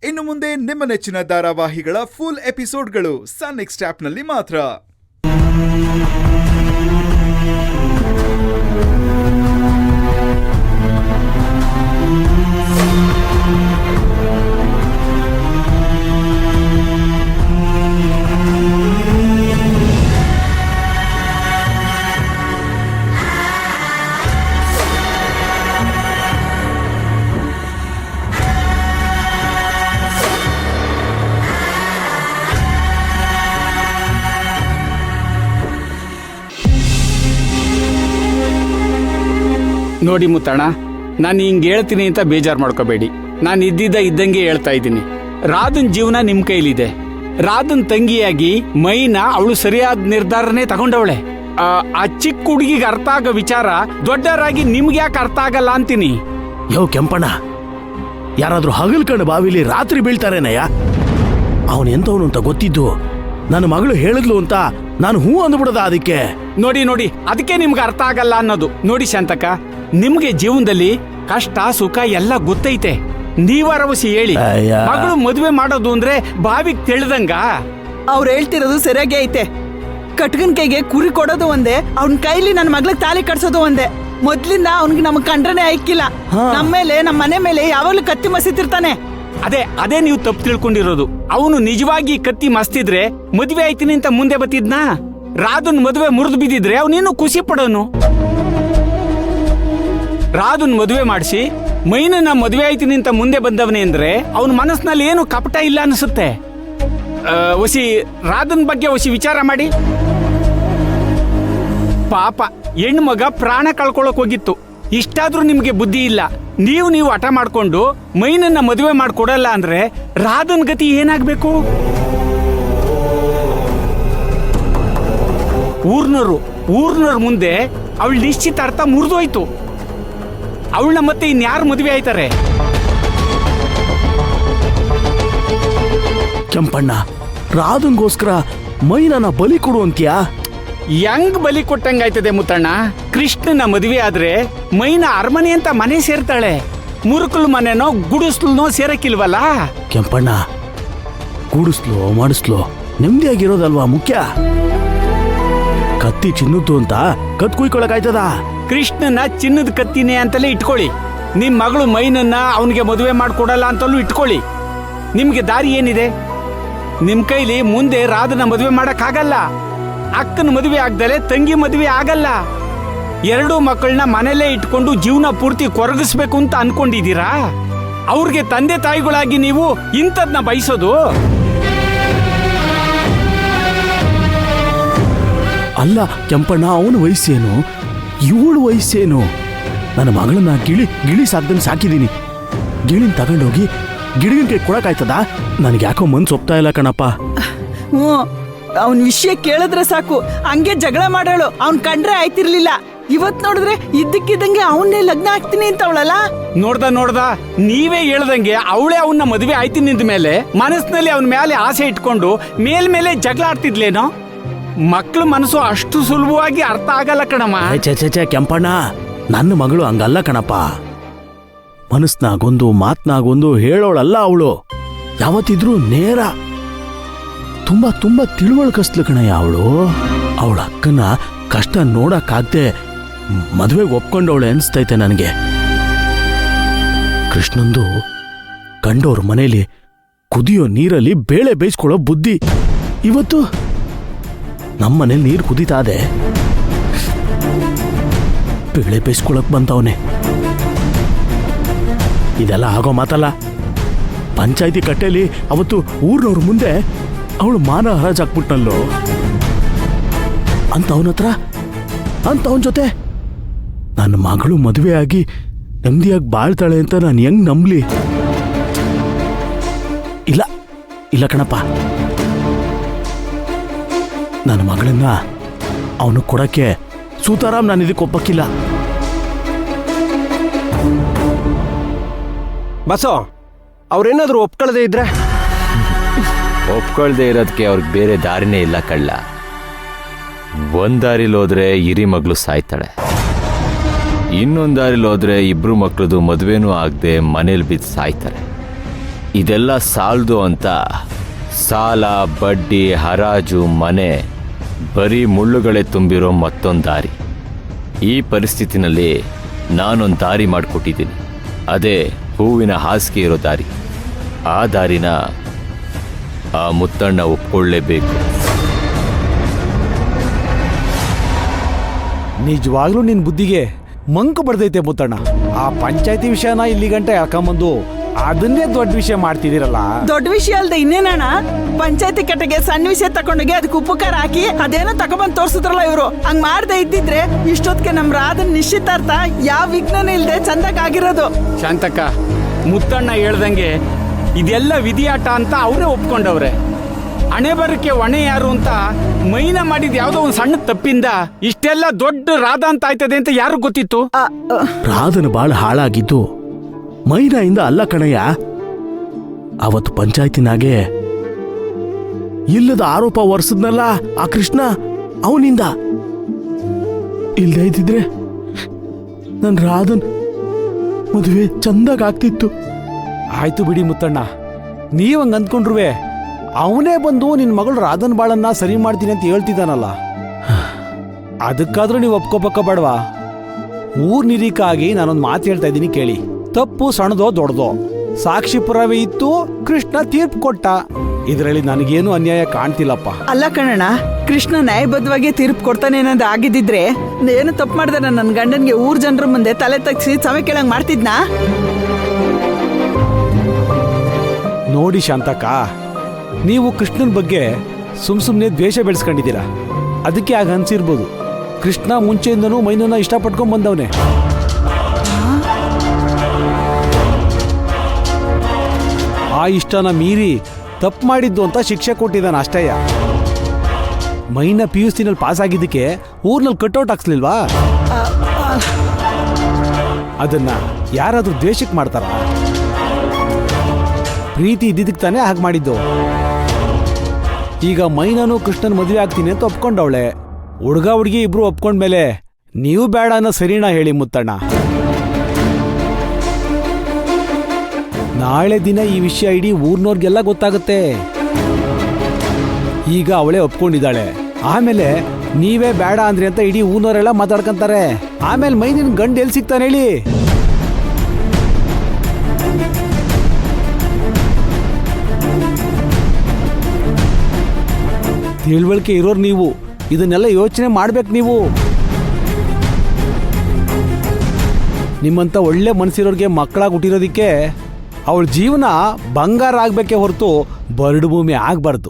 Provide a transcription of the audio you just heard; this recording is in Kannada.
ಇನ್ನು ಮುಂದೆ ನಿಮ್ಮ ನೆಚ್ಚಿನ ಧಾರಾವಾಹಿಗಳ ಫುಲ್ ಎಪಿಸೋಡ್ಗಳು ಸನ್ ನೆಕ್ಸ್ಟ್ ಆಪ್ನಲ್ಲಿ ಮಾತ್ರ. ನೋಡಿ ಮುತ್ತಣ್ಣ, ನಾನು ಹಿಂಗೆ ಹೇಳ್ತೀನಿ ಅಂತ ಬೇಜಾರು ಮಾಡ್ಕೋಬೇಡಿ. ನಾನು ಇದ್ದಂಗೆ ಹೇಳ್ತಾ ಇದ್ದೀನಿ. ರಾಧನ್ ಜೀವನ ನಿಮ್ಮ ಕೈಲಿದೆ. ರಾಧನ್ ತಂಗಿಯಾಗಿ ಮೈನ ಅವಳು ಸರಿಯಾದ ನಿರ್ಧಾರನೇ ತಗೊಂಡವಳೆ. ಆ ಚಿಕ್ಕ ಹುಡುಗಿಗೆ ಅರ್ಥ ಆಗೋ ವಿಚಾರ ದೊಡ್ಡವರಾಗಿ ನಿಮ್ಗೆ ಯಾಕೆ ಅರ್ಥ ಆಗಲ್ಲ ಅಂತೀನಿ. ಯೋ ಕೆಂಪಣ್ಣ, ಯಾರಾದ್ರೂ ಹಗಲ್ಕಂಡು ಬಾವಿಲಿ ರಾತ್ರಿ ಬೀಳ್ತಾರೇನಯ್ಯ? ಅವನು ಎಂತವನು ಅಂತ ಗೊತ್ತಿದ್ದು ನನ್ನ ಮಗಳು ಹೇಳಿದ್ಲು ಅಂತ ನಾನು ಹೂ ಅಂದ್ಬಿಡದ ಅದಕ್ಕೆ. ನೋಡಿ ಅದಕ್ಕೆ ನಿಮ್ಗೆ ಅರ್ಥ ಆಗಲ್ಲ ಅನ್ನೋದು. ನೋಡಿ ಶಾಂತಕ್ಕ, ನಿಮ್ಗೆ ಜೀವನದಲ್ಲಿ ಕಷ್ಟ ಸುಖ ಎಲ್ಲ ಗೊತ್ತೈತೆ. ನೀವಾರವಸಿ ಹೇಳಿ, ಮಗಳು ಮದುವೆ ಮಾಡೋದು ಅಂದ್ರೆ ಬಾವಿಗೆ ತಿಳಿದಂಗ? ಅವ್ರು ಹೇಳ್ತಿರೋದು ಸರಿಯಾಗಿ ಐತೆ. ಕಟ್ಗನ್ ಕೈಗೆ ಕುರಿ ಕೊಡೋದು ಒಂದೇ, ಅವನ್ ಕೈಲಿ ನನ್ನ ಮಗ್ಳಿಗೆ ತಾಲಿ ಕಟ್ಸೋದು ಒಂದೇ. ಮೊದ್ಲಿಂದ ಅವನ್ಗೆ ನಮಗ್ ಕಂಡ್ರನೆ ಆಯ್ಕಿಲ್ಲ. ನಮ್ಮ ಮೇಲೆ, ನಮ್ಮ ಮನೆ ಮೇಲೆ ಯಾವಾಗ್ಲೂ ಕತ್ತಿ ಮಸಿತಿರ್ತಾನೆ. ಅದೇ ನೀವು ತಪ್ಪು ತಿಳ್ಕೊಂಡಿರೋದು. ಅವನು ನಿಜವಾಗಿ ಕತ್ತಿ ಮಸ್ತಿದ್ರೆ ಮದುವೆ ಆಯ್ತೀನಿ ಅಂತ ಮುಂದೆ ಬತ್ತಿದ್ನಾ? ರಾಧನ್ ಮದುವೆ ಮುರಿದು ಬಿದ್ದಿದ್ರೆ ಅವನೇನು ಖುಷಿ ಪಡೋನು. ರಾಧನ್ ಮದುವೆ ಮಾಡಿಸಿ ಮೈನನ್ನ ಮದುವೆ ಆಯ್ತೀನಿ ಅಂತ ಮುಂದೆ ಬಂದವನೇ ಅಂದ್ರೆ ಅವನ ಮನಸ್ಸಿನಲ್ಲಿ ಏನು ಕಪಟ ಇಲ್ಲ ಅನ್ಸುತ್ತೆ. ಒಸಿ ರಾಧನ್ ಬಗ್ಗೆ ಒಸಿ ವಿಚಾರ ಮಾಡಿ. ಪಾಪ ಹೆಣ್ಣು ಮಗ ಪ್ರಾಣ ಕಳ್ಕೊಳಕ್ ಹೋಗಿತ್ತು. ಇಷ್ಟಾದ್ರೂ ನಿಮ್ಗೆ ಬುದ್ಧಿ ಇಲ್ಲ. ನೀವು ಹಠ ಮಾಡ್ಕೊಂಡು ಮೈನನ್ನ ಮದುವೆ ಮಾಡ್ಕೊಡಲ್ಲ ಅಂದ್ರೆ ರಾಧನ್ ಗತಿ ಏನಾಗ್ಬೇಕು? ಊರ್ನವ್ರ ಮುಂದೆ ಅವಳ ನಿಶ್ಚಿತಾರ್ಥ ಮುರಿದೋಯ್ತು. ಅವಳನ್ನ ಮತ್ತೆ ಇನ್ಯಾರು ಮದುವೆ ಆಯ್ತಾರೆ? ಕೆಂಪಣ್ಣ, ರಾಧನ್ಗೋಸ್ಕರ ಮೈನನ್ನ ಬಲಿ ಕೊಡು ಅಂತ್ಯಾ? ಹೆಂಗ್ ಬಲಿ ಕೊಟ್ಟಂಗಾಯ್ತದೆ ಮುತ್ತಣ್ಣ? ಕೃಷ್ಣನ ಮದುವೆ ಆದ್ರೆ ಮೈನ ಅರಮನೆ ಅಂತ ಮನೆ ಸೇರ್ತಾಳೆ. ಮುರುಕಲ್ ಮನೆನೋ ಗುಡಿಸ್ಲೋ ಸೇರಕ್ಕಿಲ್ವಲ್ಲ? ಕೆಂಪಣ್ಣ, ಗುಡಿಸ್ಲೋ ಮಾಡಿಸ್ಲೋ ನೆಮ್ಮದಿಯಾಗಿರೋದಲ್ವಾ ಮುಖ್ಯ. ಕತ್ತಿ ಚಿನ್ನದ್ದು ಅಂತ ಕತ್ ಕುಯ್ಕೊಳಕಾಯ್ತದ? ಕೃಷ್ಣನ ಚಿನ್ನದ ಕತ್ತಿನೇ ಅಂತಲೇ ಇಟ್ಕೊಳ್ಳಿ. ನಿಮ್ ಮಗಳು ಮೈನನ್ನ ಅವನಿಗೆ ಮದುವೆ ಮಾಡ್ಕೊಡಲ್ಲ ಅಂತಲೂ ಇಟ್ಕೊಳ್ಳಿ. ನಿಮ್ಗೆ ದಾರಿ ಏನಿದೆ? ನಿಮ್ ಕೈಲಿ ಮುಂದೆ ರಾಧನ ಮದುವೆ ಮಾಡಕ್ಕಾಗಲ್ಲ. ಅಕ್ಕನ ಮದುವೆ ಆಗ್ದಲೆ ತಂಗಿ ಮದುವೆ ಆಗಲ್ಲ. ಎರಡೂ ಮಕ್ಕಳನ್ನ ಮನೆಯಲ್ಲೇ ಇಟ್ಕೊಂಡು ಜೀವನ ಪೂರ್ತಿ ಕೊರಗಿಸ್ಬೇಕು ಅಂತ ಅನ್ಕೊಂಡಿದ್ದೀರಾ? ಅವ್ರಿಗೆ ತಂದೆ ತಾಯಿಗಳಾಗಿ ನೀವು ಇಂಥದ್ನ ಬಯಸೋದು? ಅಲ್ಲ ಕೆಂಪಣ್ಣ, ಅವನ ವಯಸ್ಸೇನು, ಇವಳು ವಯಸ್ಸೇನು? ನನ್ನ ಮಗಳನ್ನ ಗಿಳಿ ಸಾಕ್ದಂಗೆ ಸಾಕಿದ್ದೀನಿ. ಗಿಳಿನ ತಗೊಂಡೋಗಿ ಗಿಡಗಿನ ಕೈ ಕೊಡಕಾಯ್ತದ? ನನಗೆ ಯಾಕೋ ಮನ್ಸು ಒಪ್ತಾ ಇಲ್ಲ ಕಣಪ್ಪ. ಅವನ್ ವಿಷಯ ಕೇಳಿದ್ರೆ ಸಾಕು ಹಂಗೆ ಜಗಳ ಮಾಡೋಳು. ಅವ್ನ್ ಕಂಡ್ರೆ ಆಯ್ತಿರ್ಲಿಲ್ಲ. ಇವತ್ ನೋಡಿದ್ರೆ ಇದ್ದಕ್ಕಿದ್ದಂಗೆ ಅವನ್ನೇ ಲಗ್ನ ಆಗ್ತೀನಿ ಅಂತ ಅವಳಲ್ಲ. ನೋಡ್ದ ನೀವೇ ಹೇಳ್ದಂಗೆ ಅವಳೇ ಅವನ್ನ ಮದುವೆ ಆಯ್ತೀನಿ ಅಂದ ಮೇಲೆ ಮನಸ್ಸಿನಲ್ಲಿ ಅವನ ಮೇಲೆ ಆಸೆ ಇಟ್ಕೊಂಡು ಮೇಲ್ಮೇಲೆ ಜಗಳ ಆಡ್ತಿದ್ಲೇನೋ? ಮಕ್ಳ ಮನಸ್ಸು ಅಷ್ಟು ಸುಲಭವಾಗಿ ಅರ್ಥ ಆಗಲ್ಲ ಕಣಮ್ಮ. ಚೆ ಕೆಂಪಣ್ಣ, ನನ್ನ ಮಗಳು ಹಂಗಲ್ಲ ಕಣಪ್ಪ. ಮನಸ್ನಾಗೊಂದು ಮಾತ್ನಾಗೊಂದು ಹೇಳೋಳಲ್ಲ ಅವಳು. ಯಾವತ್ತಿದ್ರೂ ನೇರ, ತುಂಬಾ ತಿಳುವಳಿಕಸ್ಲು ಕಣಯ್ಯ ಅವಳು. ಅವಳ ಅಕ್ಕನ ಕಷ್ಟ ನೋಡಕ್ಕಾಗ್ದೆ ಮದುವೆಗೆ ಒಪ್ಕೊಂಡವಳೆ ಅನ್ಸ್ತೈತೆ ನನಗೆ. ಕೃಷ್ಣಂದು ಕಂಡೋರ್ ಮನೇಲಿ ಕುದಿಯೋ ನೀರಲ್ಲಿ ಬೇಳೆ ಬೇಯಿಸ್ಕೊಳ್ಳೋ ಬುದ್ಧಿ. ಇವತ್ತು ನಮ್ಮನೇಲಿ ನೀರು ಕುದೀತಾದೆ, ಬೇಳೆ ಬೇಯಿಸ್ಕೊಳಕ್ ಬಂತವನೆ. ಇದೆಲ್ಲ ಆಗೋ ಮಾತಲ್ಲ. ಪಂಚಾಯ್ತಿ ಕಟ್ಟೆಲಿ ಅವತ್ತು ಊರ್ನವ್ರ ಮುಂದೆ ಅವಳು ಮಾನ ಹರಾಜಾಕ್ಬಿಟ್ನಲ್ಲೋ ಅಂತ ಅವನ ಜೊತೆ ನನ್ನ ಮಗಳು ಮದುವೆ ಆಗಿ ನೆಮ್ಮದಿಯಾಗಿ ಬಾಳ್ತಾಳೆ ಅಂತ ನಾನು ಹೆಂಗ್ ನಂಬ್ಲಿ? ಇಲ್ಲ ಕಣಪ್ಪ, ನನ್ನ ಮಗಳನ್ನ ಅವನು ಕೊಡಕ್ಕೆ ಸೂತಾರಾಮ್ ನಾನು ಇದಕ್ಕೆ ಒಪ್ಪಕ್ಕಿಲ್ಲ. ಬಸೋ, ಅವ್ರೇನಾದ್ರೂ ಒಪ್ಕೊಳ್ಳದೆ ಇದ್ರೆ? ಒಪ್ಕೊಳ್ದೆ ಇರೋದಕ್ಕೆ ಅವ್ರಿಗೆ ಬೇರೆ ದಾರಿನೇ ಇಲ್ಲ ಕಳ್ಳ. ಒಂದ್ ದಾರಿಲೋದ್ರೆ ಹಿರಿ ಮಗಳು ಸಾಯ್ತಾಳೆ, ಇನ್ನೊಂದ್ ದಾರಿಲೋದ್ರೆ ಇಬ್ರು ಮಕ್ಳದು ಮದುವೆನೂ ಆಗದೆ ಮನೇಲಿ ಬಿದ್ದು ಸಾಯ್ತಾರೆ. ಇದೆಲ್ಲ ಸಾಲದು ಅಂತ ಸಾಲ, ಬಡ್ಡಿ, ಹರಾಜು, ಮನೆ, ಬರೀ ಮುಳ್ಳುಗಳೇ ತುಂಬಿರೋ ಮತ್ತೊಂದು ದಾರಿ. ಈ ಪರಿಸ್ಥಿತಿನಲ್ಲಿ ನಾನೊಂದು ದಾರಿ ಮಾಡಿಕೊಟ್ಟಿದ್ದೀನಿ. ಅದೇ ಹೂವಿನ ಹಾಸಿಗೆ ಇರೋ ದಾರಿ. ಆ ದಾರಿನ ಆ ಮುತ್ತಣ್ಣ ಒಪ್ಕೊಳ್ಳೇಬೇಕು. ನಿಜವಾಗ್ಲೂ ನಿನ್ ಬುದ್ಧಿಗೆ ಮಂಕು ಬಡ್ದೈತೆ ಮುತ್ತಣ್ಣ. ಆ ಪಂಚಾಯತಿ ವಿಷಯನ ಇಲ್ಲಿ ಗಂಟೆ ಹಾಕೊಂಬಂದು ಅದನ್ನೇ ದೊಡ್ಡ ವಿಷಯ ಮಾಡ್ತಿದ್ದೀರಲ್ಲ. ದೊಡ್ಡ ವಿಷಯ ಅಲ್ದೆ ಇನ್ನೇನಣ್ಣ, ಪಂಚಾಯತಿ ಕಟ್ಟೆಗೆ ಸಣ್ಣ ವಿಷಯ ತಕೊಂಡೋಗಿ ಅದಕ್ಕೆ ಉಪಕಾರ ಹಾಕಿ ಅದೇನೋ ತಗೊಂಬಂದ್ ತೋರ್ಸಿದ್ರಲ್ಲ ಇವರು. ಹಂಗ್ ಮಾಡ್ದೆ ಇದ್ದಿದ್ರೆ ಇಷ್ಟೊತ್ತಿಗೆ ನಮ್ ರಾಧನ್ ನಿಶ್ಚಿತಾರ್ಥ ಯಾವ ವಿಘ್ನನೂ ಇಲ್ದೆ ಚಂದಕ್ ಆಗಿರೋದು. ಶಾಂತಕ್ಕ, ಮುತ್ತಣ್ಣ ಹೇಳ್ದಂಗೆ ಇದೆಲ್ಲ ವಿಧಿಯಾಟ ಅಂತ ಅವರೇ ಒಪ್ಕೊಂಡವ್ರೆ. ಹಣೆ ಬರಕ್ಕೆ ಹೊಣೆ ಯಾರು ಅಂತ ಮೈನ ಮಾಡಿದ ಯಾವ್ದೋ ಒಂದು ಸಣ್ಣ ತಪ್ಪಿಂದ ಇಷ್ಟೆಲ್ಲ ದೊಡ್ಡ ರಾಧ ಅಂತ ಆಯ್ತದೆ ಅಂತ ಯಾರು ಗೊತ್ತಿತ್ತು? ರಾಧನ ಬಾಳ ಹಾಳಾಗಿದ್ದು ಮೈನಾಯಿಂದ ಅಲ್ಲ ಕಣಯ್ಯ. ಅವತ್ತು ಪಂಚಾಯತಿನಾಗೆ ಇಲ್ಲದ ಆರೋಪ ಹೊರಿಸಿದ್ನಲ್ಲ ಆ ಕೃಷ್ಣ, ಅವನಿಂದ. ಇಲ್ದೇ ಇದ್ದಿದ್ರೆ ನನ್ ರಾಧನ್ ಮದುವೆ ಚಂದಾಗ್ತಿತ್ತು. ಆಯ್ತು ಬಿಡಿ ಮುತ್ತಣ್ಣ, ನೀವಂಗ ಅಂದ್ಕೊಂಡ್ರುವೆ ಅವನೇ ಬಂದು ನಿನ್ ಮಗಳು ರಾಧನ್ ಬಾಳನ್ನ ಸರಿ ಮಾಡ್ತೀನಿ ಅಂತ ಹೇಳ್ತಿದ್ದಾನಲ್ಲ, ಅದಕ್ಕಾದ್ರೂ ನೀವು ಒಪ್ಕೋಬೇಕ ಬೇಡವಾ? ಊರ್ ನಿರೀಕಾಗಿ ನಾನೊಂದು ಮಾತು ಹೇಳ್ತಾ ಇದ್ದೀನಿ ಕೇಳಿ. ತಪ್ಪು ಸಣ್ಣದೋ ದೊಡ್ಡದೋ, ಸಾಕ್ಷಿ ಪುರಾವೆ ಇತ್ತು, ಕೃಷ್ಣ ತೀರ್ಪು ಕೊಟ್ಟ. ಇದರಲ್ಲಿ ನನಗೇನು ಅನ್ಯಾಯ ಕಾಣ್ತಿಲ್ಲಪ್ಪ. ಅಲ್ಲ ಕಣಣ್ಣ, ಕೃಷ್ಣ ನ್ಯಾಯಬದ್ಧವಾಗಿ ತೀರ್ಪು ಕೊಡ್ತಾನೆ ಅನ್ನೋದು ಆಗಿದ್ದಿದ್ರೆ ಏನು ತಪ್ಪು ಮಾಡ್ದೆ ನನ್ನ ಗಂಡನ್ಗೆ ಊರ್ ಜನರ ಮುಂದೆ ತಲೆ ತಗ್ಸಿ ಸವೆ ಕೇಳಂಗ್ ಮಾಡ್ತಿದ್ನಾ? ನೋಡಿ ಶಾಂತಕ್ಕ, ನೀವು ಕೃಷ್ಣನ ಬಗ್ಗೆ ಸುಮ್ನೆ ದ್ವೇಷ ಬೆಳೆಸ್ಕೊಂಡಿದ್ದೀರಾ. ಅದಕ್ಕೆ ಆಗ ಅನ್ಸಿರ್ಬೋದು. ಕೃಷ್ಣ ಮುಂಚೆಯಿಂದನೂ ಮೈನನ್ನ ಇಷ್ಟಪಟ್ಕೊಂಡ್ ಬಂದವನೇ. ಆ ಇಷ್ಟನ ಮೀರಿ ತಪ್ಪು ಮಾಡಿದ್ದು ಅಂತ ಶಿಕ್ಷೆ ಕೊಟ್ಟಿದ್ದಾನ ಅಷ್ಟಯ್ಯ. ಮೈನ PUC ನಲ್ಲಿ ಪಾಸ್ ಆಗಿದ್ದಕ್ಕೆ ಊರ್ನಲ್ಲಿ ಕಟ್ಔಟ್ ಹಾಕ್ಸ್ಲಿಲ್ವಾ? ಅದನ್ನ ಯಾರಾದ್ರೂ ದ್ವೇಷಕ್ಕೆ ಮಾಡ್ತಾರ? ಪ್ರೀತಿ ಇದ್ದಿದ್ದಕ್ಕೆ ತಾನೇ ಹಾಗೆ ಮಾಡಿದ್ದು. ಈಗ ಮೈನನು ಕೃಷ್ಣನ್ ಮದುವೆ ಆಗ್ತೀನಿ ಅಂತ ಒಪ್ಕೊಂಡವಳೆ. ಹುಡುಗ ಹುಡುಗಿ ಇಬ್ರು ಒಪ್ಕೊಂಡ್ಮೇಲೆ ನೀವು ಬೇಡ ಅನ್ನೋ ಸರಿನಾ ಹೇಳಿ ಮುತ್ತಣ್ಣ? ನಾಳೆ ದಿನ ಈ ವಿಷಯ ಇಡೀ ಊರ್ನವ್ರಿಗೆಲ್ಲ ಗೊತ್ತಾಗುತ್ತೆ. ಈಗ ಅವಳೇ ಒಪ್ಕೊಂಡಿದ್ದಾಳೆ, ಆಮೇಲೆ ನೀವೇ ಬೇಡ ಅಂದ್ರಿ ಅಂತ ಇಡೀ ಊರ್ನವರೆಲ್ಲ ಮಾತಾಡ್ಕೊಂತಾರೆ. ಆಮೇಲೆ ಮೈನಿನ ಗಂಡು ಎಲ್ಲಿ ಸಿಗ್ತಾನೆ ಹೇಳಿ? ತಿಳುವಳಿಕೆ ಇರೋರು ನೀವು, ಇದನ್ನೆಲ್ಲ ಯೋಚನೆ ಮಾಡ್ಬೇಕು ನೀವು. ನಿಮ್ಮಂತ ಒಳ್ಳೆ ಮನಸ್ಸಿರೋರಿಗೆ ಮಕ್ಕಳಾಗಿ ಹುಟ್ಟಿರೋದಿಕ್ಕೆ ಅವಳ ಜೀವನ ಬಂಗಾರ ಆಗ್ಬೇಕೇ ಹೊರತು ಬರಡು ಭೂಮಿ ಆಗ್ಬಾರ್ದು.